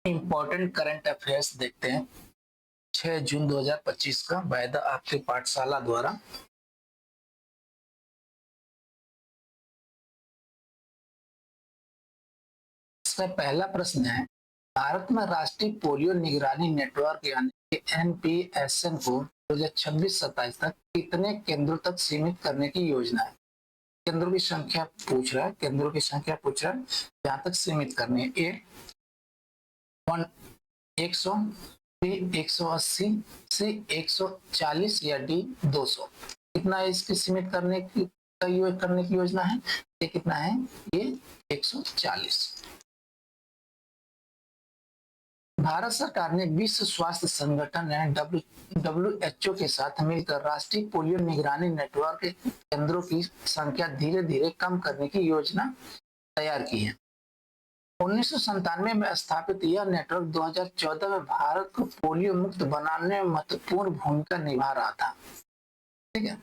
Important current affairs देखते हैं। 6 जून 2025 का वायदा आपके पाठशाला द्वारा। इसका पहला प्रश्न है, भारत में राष्ट्रीय पोलियो निगरानी नेटवर्क यानी कि एनपीएसएन को 2026-27 तक कितने केंद्रों तक सीमित करने की योजना है? केंद्रों की संख्या पूछ रहा है, केंद्रों की संख्या पूछ रहा है, जहां तक सीमित करनी है। ए 100, बी 180, सी 140 या डी 200। कितना है इसकी सीमित करने की योजना है? ये कितना है? ये 140। भारत सरकार ने विश्व स्वास्थ्य संगठन WHO के साथ मिलकर राष्ट्रीय पोलियो निगरानी नेटवर्क केंद्रों की संख्या धीरे धीरे कम करने की योजना तैयार की है। 1997 में स्थापित यह नेटवर्क 2014 में भारत को पोलियो मुक्त बनाने में महत्वपूर्ण भूमिका निभा रहा था। ठीक है।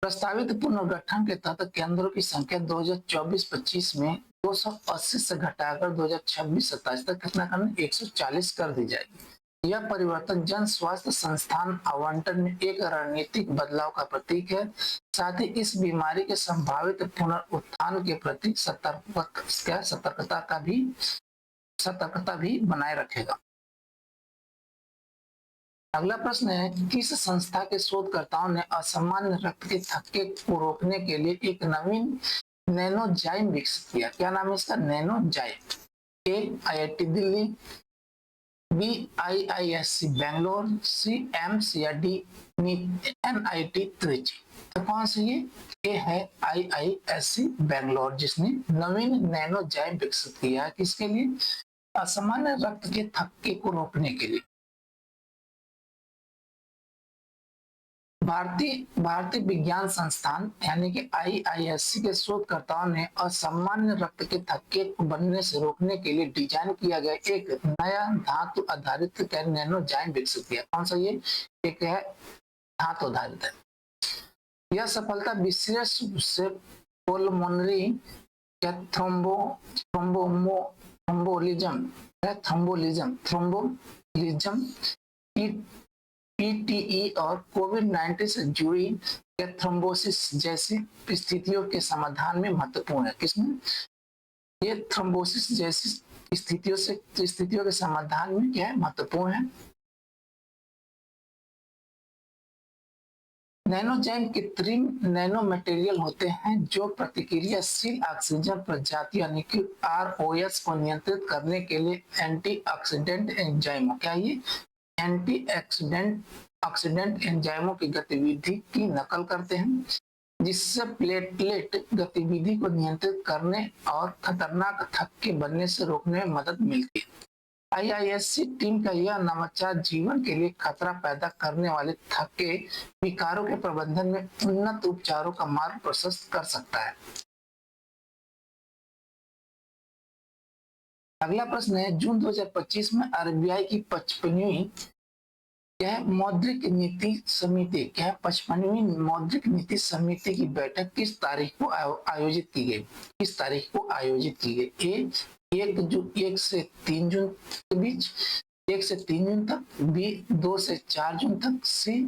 प्रस्तावित पुनर्गठन के तहत केंद्रों की संख्या 2024-25 में 280 से घटाकर 2026-27 तक कितना करना? 140 कर दी जाएगी। यह परिवर्तन जन स्वास्थ्य संस्थान आवंटन में एक रणनीतिक बदलाव का प्रतीक है, साथ ही इस बीमारी के संभावित पुनरुत्थान के प्रति सतर्कता भी बनाए रखेगा। अगला प्रश्न है, किस संस्था के शोधकर्ताओं ने असामान्य रक्त के थक्के को रोकने के लिए एक नवीन नैनोजाइम विकसित किया? क्या नाम है इसका? Nanozyme. A IIT Delhi, B IISc Bangalore, C AIIMS या डी NIT त्रिची। तो कौन सी ये? ए है IISc बैंगलोर, जिसने नवीन नैनोजाइम विकसित किया है। किसके लिए? असामान्य रक्त के थक्के को रोकने के लिए। भारतीय विज्ञान संस्थान यानी कि IISc के शोधकर्ताओं ने असामान्य रक्त के थक्के को बनने से रोकने के लिए डिजाइन किया गया एक नया धातु आधारित नैनोजाइम विकसित किया। कौन सा ये? एक है धातु आधारित है। यह सफलता विशेष रूप से पुल्मोनरी थ्रोम्बोलिज्म PTE और कोविड-19 से जुड़ी थ्रोम्बोसिस जैसी स्थितियों के समाधान में महत्वपूर्ण है। किसमें? ये थ्रोम्बोसिस जैसी स्थितियों के समाधान में क्या है? महत्वपूर्ण है। नैनोजाइम कृत्रिम नैनो मटेरियल होते हैं जो प्रतिक्रियाशील ऑक्सीजन प्रजाति यानी कि ROS को नियंत्रित करने के लिए एंटीऑक्सीडेंट एंजाइमों ऑक्सीडेंट एंजाइमों की गतिविधि की नकल करते हैं, जिससे प्लेटलेट गतिविधि को नियंत्रित करने और खतरनाक थक्के बनने से रोकने में मदद मिलती है। IISc टीम का यह नवाचार जीवन के लिए खतरा पैदा करने वाले थक्के विकारों के प्रबंधन में उन्नत उपचारों का मार्ग प्रशस्त कर सकता है। अगला प्रश्न है, जून 2025 में RBI की 55वीं मौद्रिक नीति समिति 55वीं मौद्रिक नीति समिति की बैठक किस तारीख को आयोजित की गई? किस तारीख को आयोजित की गई? ए 1 से 3 जून के बीच, 1 से 3 जून तक, बी 2 से 4 जून तक, सी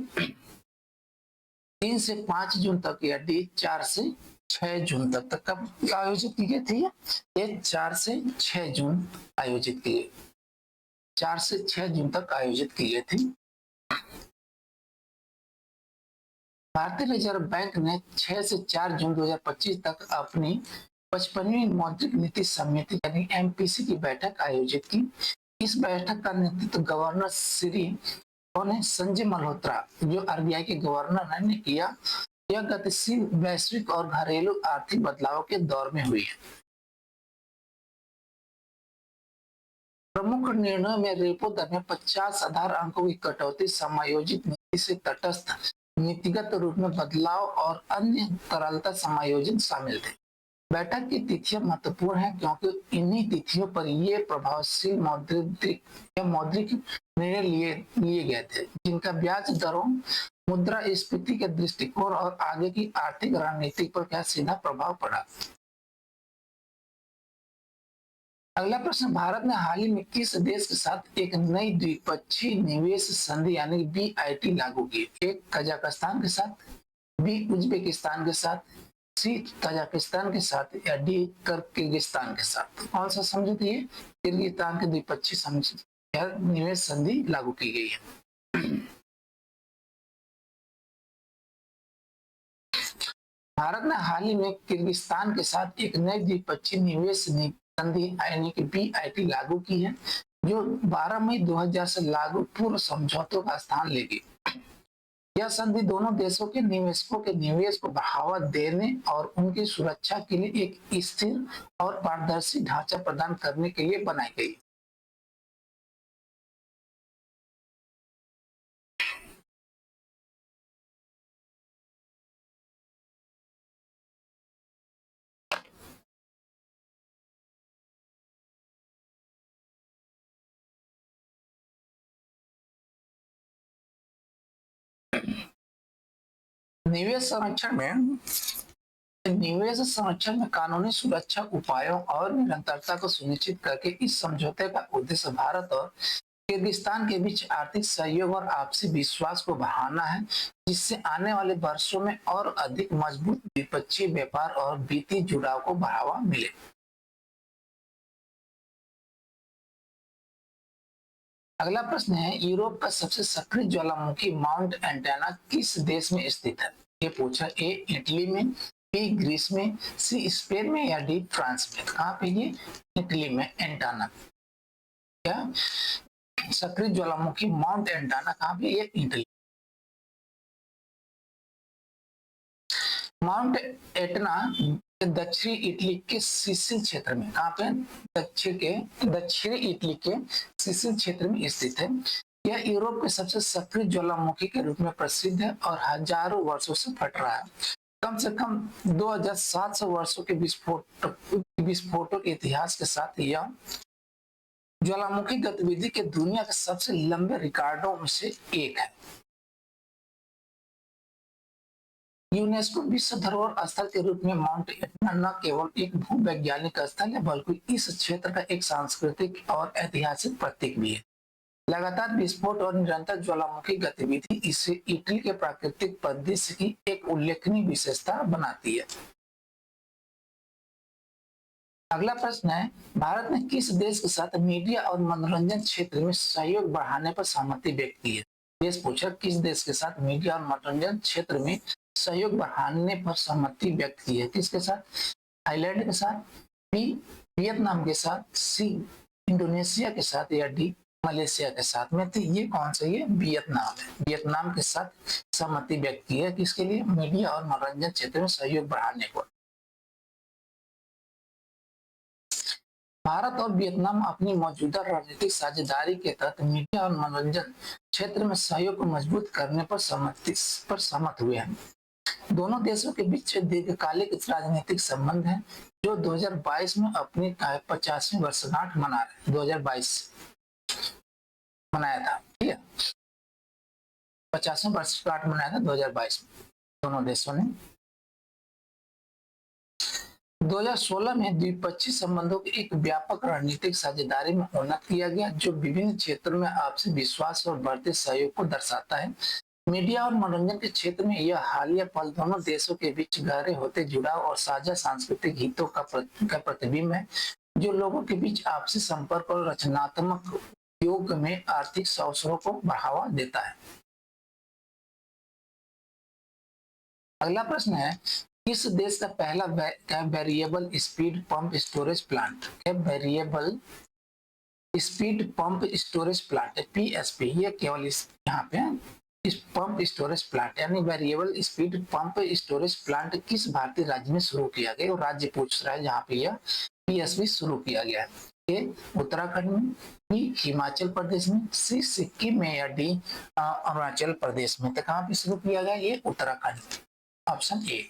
3 से 5 जून तक या डी 4 से 6 जून तक। कब आयोजित की गई थी? ये 4 से 6 जून आयोजित की गई। 4 से 6 जून तक आयोजित की गई थी। भारतीय रिजर्व बैंक ने 6 से 4 जून 2025 तक अपनी 55वीं मौद्रिक नीति समिति यानी MPC की बैठक आयोजित की। इस बैठक का नेतृत्व गवर्नर श्री संजय मल्होत्रा, जो RBI के गवर्नर ने किया। यह गतिशील वैश्विक और घरेलू आर्थिक बदलाव के दौर में हुई है। प्रमुख निर्णयों में रेपो दर में 50 आधार अंकों की कटौती, समायोजित नीति से तटस्थ नीतिगत रूप में बदलाव और अन्य तरलता समायोजन शामिल थे। बैठक की तिथियां महत्वपूर्ण हैं क्योंकि इन्हीं तिथियों पर ये प्रभावशील मौद्रिक निर्णय लिए गए थे, जिनका ब्याज दरों, मुद्रास्फीति के दृष्टिकोण और आगे की आर्थिक रणनीति पर क्या सीधा प्रभाव पड़ा। अगला प्रश्न, भारत ने हाल ही में किस देश के साथ एक नई द्विपक्षीय निवेश संधि यानी BIT लागू की? एक कजाकिस्तान के साथ, बी उज्बेकिस्तान के साथ, सी ताजिकिस्तान के साथ या डी किर्गिस्तान के साथ। कौन सा समझौता है? किर्गिस्तान के द्विपक्षीय निवेश संधि लागू की गई है। भारत ने हाल ही में किर्गिस्तान के साथ एक नई द्विपक्षीय निवेश संधि यानी कि BIT लागू की है, जो 12 मई 2000 से लागू पूर्व समझौतों का स्थान लेगी। यह संधि दोनों देशों के निवेशकों के निवेश को बढ़ावा देने और उनकी सुरक्षा के लिए एक स्थिर और पारदर्शी ढांचा प्रदान करने के लिए बनाई गई। निवेश संरक्षण में कानूनी सुरक्षा उपायों और निरंतरता को सुनिश्चित करके इस समझौते का उद्देश्य भारत और किर्गिस्तान के बीच आर्थिक सहयोग और आपसी विश्वास को बढ़ाना है, जिससे आने वाले वर्षों में और अधिक मजबूत द्विपक्षीय व्यापार और वित्तीय जुड़ाव को बढ़ावा मिले। अगला प्रश्न है, यूरोप का सबसे सक्रिय ज्वालामुखी माउंट एंटेना किस देश में स्थित है? ये पूछा, ए इटली में, बी ग्रीस में, सी स्पेन में या डी फ्रांस में। कहाँ पे? ये इटली में एंटाना। क्या सक्रिय ज्वालामुखी माउंट एंटाना कहाँ पे? ये इटली। माउंट एटना दक्षिणी इटली के सिसिल क्षेत्र में, कहाँ पे? दक्षिणी इटली के सिसिल क्षेत्र में स्थित है। यह यूरोप के सबसे सक्रिय ज्वालामुखी के रूप में प्रसिद्ध है और हजारों वर्षों से फट रहा है। कम से कम 2700 वर्षों के विस्फोटों के इतिहास के साथ यह ज्वालामुखी गतिविधि के दुनिया के सबसे लंबे रिकॉर्डों में से एक है। यूनेस्को विश्व धरोहर स्थल के रूप में माउंट एटना न केवल एक भूवैज्ञानिक स्थल है, बल्कि इस क्षेत्र का एक सांस्कृतिक और ऐतिहासिक प्रतीक भी है। लगातार विस्फोट और निरंतर ज्वालामुखी गतिविधि इसे इटली के प्राकृतिक परिदृश्य की एक उल्लेखनीय विशेषता बनाती है। अगला प्रश्न है, भारत ने किस देश के साथ मीडिया और मनोरंजन क्षेत्र में सहयोग बढ़ाने पर सहमति व्यक्त की है? देश पूछा, किस देश के साथ मीडिया और मनोरंजन क्षेत्र में सहयोग बढ़ाने पर सहमति व्यक्त की है? किसके साथ? थाईलैंड के साथ, बी वियतनाम के साथ, सी इंडोनेशिया के साथ या डी मलेशिया के साथ में। तो ये कौन सा? ये वियतनाम है। वियतनाम के साथ सहमति व्यक्त की है किसके लिए? मीडिया और मनोरंजन क्षेत्र में सहयोग बढ़ाने को। भारत और वियतनाम अपनी मौजूदा रणनीतिक साझेदारी के तहत मीडिया और मनोरंजन क्षेत्र में सहयोग को मजबूत करने पर सहमत हुए हैं। दोनों देशों के बीच दीर्घकालिक राजनीतिक संबंध हैं, जो 2022 में अपनी 50वीं वर्षगांठ मना रहे। 2022 मनाया था, ठीक है, 50वीं वर्षगांठ मनाया था 2022 में दोनों देशों ने। 2016 में द्विपक्षीय संबंधों की एक व्यापक रणनीतिक साझेदारी में उन्नत किया गया, जो विभिन्न क्षेत्रों में आपसी विश्वास और बढ़ते सहयोग को दर्शाता है। मीडिया और मनोरंजन के क्षेत्र में यह हालिया पल दोनों देशों के बीच गहरे होते जुड़ाव और साझा सांस्कृतिक हितों का प्रतिबिंब है, जो लोगों के बीच आपसी संपर्क और रचनात्मक उपयोग में आर्थिक अवसरों को बढ़ावा देता है। अगला प्रश्न है, किस देश का पहला variable speed pump storage plant? Variable speed pump storage plant PSP, ये केवल यहाँ पे इस पंप स्टोरेज प्लांट यानी variable speed pump storage plant किस भारतीय राज्य में शुरू किया गया? और राज्य पूछ रहा है जहाँ पे यह PSP शुरू किया गया है। ए उत्तराखंड में, बी हिमाचल प्रदेश में, सी सिक्किम में या डी अरुणाचल प्रदेश में। तो कहाँ पे शुरू किया गया? ये उत्तराखंड, ऑप्शन ए।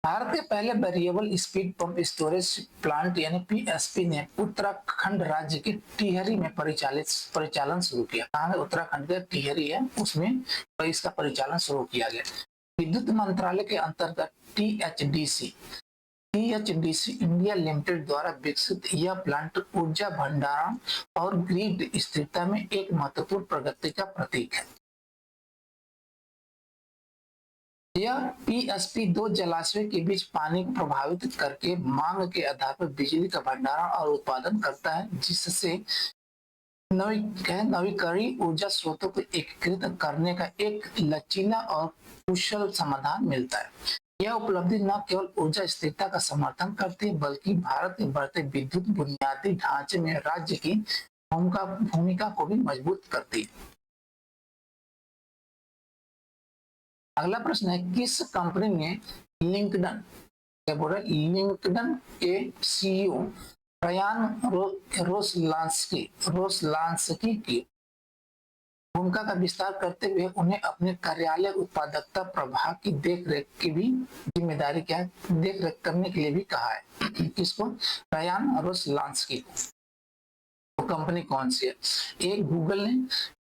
भारत के पहले variable speed pump storage plant यानी PSP ने उत्तराखंड राज्य के टिहरी में परिचालन शुरू किया। कहाँ है? उत्तराखंड के टिहरी है, उसमें इसका परिचालन शुरू किया गया। विद्युत मंत्रालय के अंतर्गत THDC पीएचडीसी इंडिया लिमिटेड द्वारा विकसित यह प्लांट ऊर्जा भंडारण और ग्रिड स्थिरता में एक महत्वपूर्ण प्रगति का प्रतीक है। यह पीएसपी दो जलाशयों के बीच पानी को प्रभावित करके मांग के आधार पर बिजली का भंडारण और उत्पादन करता है, जिससे नवीकरणीय ऊर्जा स्रोतों को एकीकृत करने का एक लचीला और कुशल समाधान मिलता है। यह उपलब्धि न केवल ऊर्जा स्थिरता का समर्थन करती है, बल्कि भारत के बढ़ते विद्युत बुनियादी ढांचे में राज्य की भूमिका को भी मजबूत करती है। अगला प्रश्न है, किस कंपनी ने लिंकडन के सीईओ रयान रोसलांस्की की भूमिका का विस्तार करते हुए उन्हें अपने कार्यालय उत्पादकता प्रभाग की देखरेख की भी जिम्मेदारी देखरेख करने के लिए भी कहा है। किसको? रयान रोसलांस्की को। तो कंपनी कौन सी है? ए गूगल ने,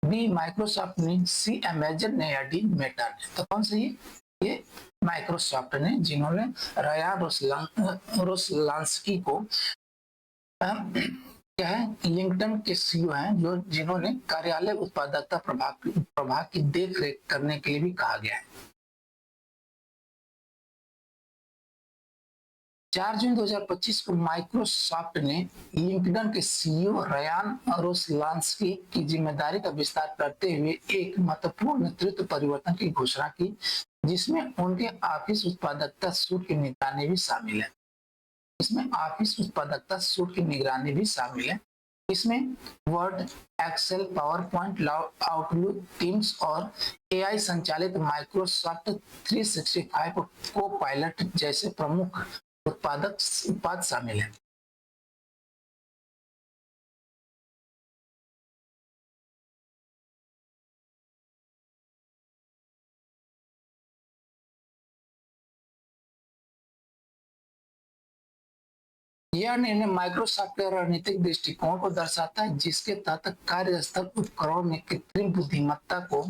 बी माइक्रोसॉफ्ट ने, सी अमेजन ने या डी मेटा ने। तो कौन सी है? ये माइक्रोसॉफ्ट ने, जिन्होंने रयान रोसलांस्की को क्या है, लिंकडन के सीईओ हैं, जो जिन्होंने कार्यालय उत्पादकता प्रभाग की देखरेख करने के लिए भी कहा गया है। 4 जून 2025 को माइक्रोसॉफ्ट ने लिंकडन के सीईओ रयान रोसलांस्की की जिम्मेदारी का विस्तार करते हुए एक महत्वपूर्ण नेतृत्व परिवर्तन की घोषणा की, जिसमें उनके ऑफिस उत्पादकता सूट की निगरानी भी शामिल है। इसमें ऑफिस उत्पादकता सूट की निगरानी भी शामिल है। इसमें Word, Excel, PowerPoint, Outlook, Teams और एआई संचालित माइक्रोसॉफ्ट 365 को पायलट जैसे प्रमुख उत्पाद शामिल है। यह निर्णय माइक्रोसॉफ्ट के रणनीतिक दृष्टिकोण को दर्शाता है, जिसके तहत कार्यस्थल उपकरणों में कृत्रिम बुद्धिमत्ता को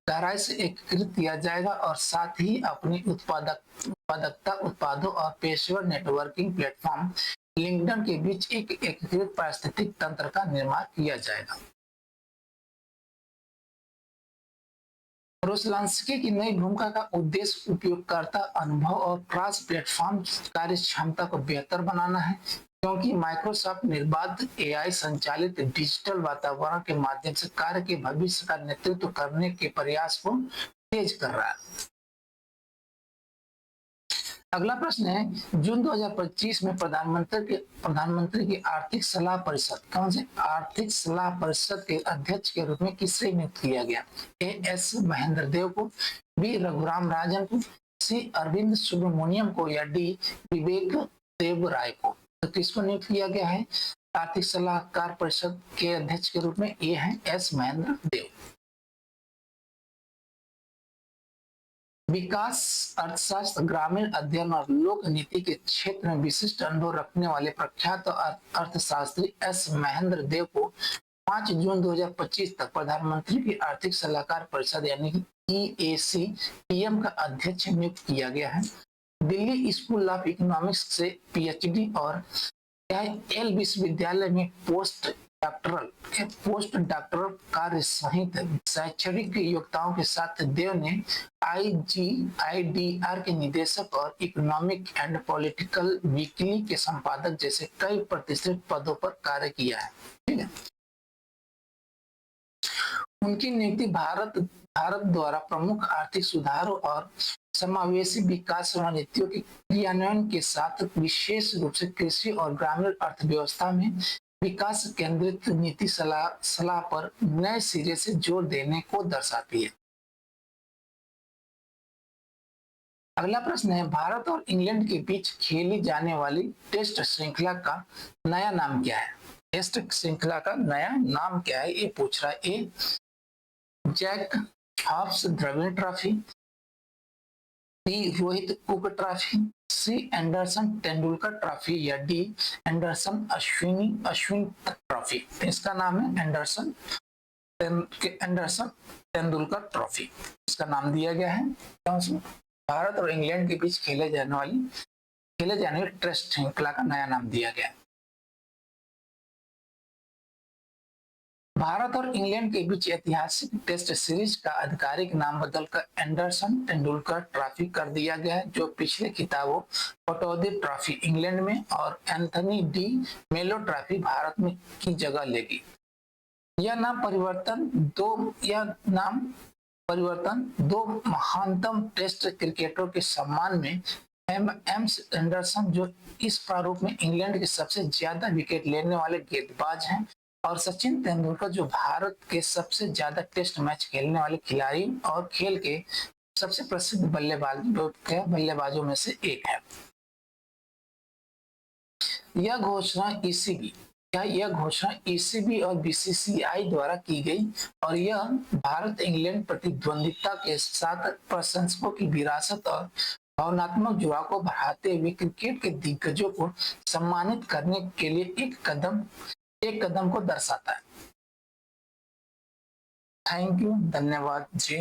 गहराई से एकीकृत किया जाएगा और साथ ही अपनी उत्पादकता उत्पादों और पेशेवर नेटवर्किंग प्लेटफॉर्म लिंकडन के बीच एक एकीकृत पारिस्थितिक तंत्र का निर्माण किया जाएगा। रोसलांस्की की नई भूमिका का उद्देश्य उपयोगकर्ता अनुभव और क्रॉस प्लेटफॉर्म कार्य क्षमता को बेहतर बनाना है, क्योंकि माइक्रोसॉफ्ट निर्बाध एआई संचालित डिजिटल वातावरण के माध्यम से कार्य के भविष्य का नेतृत्व करने के प्रयास को तेज कर रहा है। अगला प्रश्न है, जून 2025 में प्रधानमंत्री की आर्थिक सलाह परिषद, कौन से आर्थिक सलाह परिषद के अध्यक्ष के रूप में किसे नियुक्त किया गया? ए एस महेंद्र देव को, बी रघुराम राजन को, सी अरविंद सुब्रमण्यम को या डी विवेक देव राय को। तो किसको नियुक्त किया गया है आर्थिक सलाहकार परिषद के अध्यक्ष के रूप में? ये है एस महेंद्र देव। विकास अर्थशास्त्र, ग्रामीण अध्ययन और लोक नीति के क्षेत्र में विशिष्ट अनुभव रखने वाले प्रख्यात अर्थशास्त्री एस महेंद्र देव को 5 जून 2025 तक प्रधानमंत्री की आर्थिक सलाहकार परिषद यानी EAC-PM का अध्यक्ष नियुक्त किया गया है। दिल्ली स्कूल ऑफ इकोनॉमिक्स से पीएचडी और एल विश्वविद्यालय में पोस्ट डॉक्टरल कार्य सहित शैक्षणिक योग्यताओं के साथ देव ने IGIDR के निदेशक और इकोनॉमिक एंड पॉलिटिकल वीकली के संपादक जैसे कई प्रतिष्ठित पदों पर कार्य किया है। ठीक है, उनकी नियुक्ति भारत द्वारा प्रमुख आर्थिक सुधारों और समावेशी विकास रणनीतियों के क्रियान्वयन के साथ विशेष रूप से कृषि और ग्रामीण अर्थव्यवस्था में विकास केंद्रित नीति सलाह पर नए सिरे से जोर देने को दर्शाती है। अगला प्रश्न है, भारत और इंग्लैंड के बीच खेली जाने वाली टेस्ट श्रृंखला का नया नाम क्या है? टेस्ट श्रृंखला का नया नाम क्या है, ये पूछ रहा है। A Jack Hobbs Dravid trophy, B Rohit Cook trophy, C Anderson Tendulkar trophy या डी एंडरसन अश्विन ट्रॉफी। इसका नाम है एंडरसन तेंदुलकर ट्रॉफी, इसका नाम दिया गया है। भारत और इंग्लैंड के बीच खेले जाने वाली खेले जाने वाले टेस्ट श्रृंखला का नया नाम दिया गया। भारत और इंग्लैंड के बीच ऐतिहासिक टेस्ट सीरीज का आधिकारिक नाम बदलकर एंडरसन तेंदुलकर ट्रॉफी कर दिया गया है, जो पिछले खिताबों पटौदी ट्रॉफी इंग्लैंड में और एंथनी डी मेलो ट्रॉफी भारत में की जगह लेगी। यह नाम परिवर्तन दो महानतम टेस्ट क्रिकेटरों के सम्मान में एम्स एंडरसन, जो इस प्रारूप में इंग्लैंड के सबसे ज्यादा विकेट लेने वाले गेंदबाज हैं, और सचिन तेंदुलकर, जो भारत के सबसे ज्यादा टेस्ट मैच खेलने वाले खिलाड़ी और खेल के सबसे प्रसिद्ध बल्लेबाजों में से एक है। यह घोषणा ईसीबी और बीसीसीआई द्वारा की गई और यह भारत इंग्लैंड प्रतिद्वंदिता के साथ प्रशंसकों की विरासत और भावनात्मक जुड़ाव को बढ़ाते हुए क्रिकेट के दिग्गजों को सम्मानित करने के लिए एक कदम को दर्शाता है। थैंक यू, धन्यवाद जी।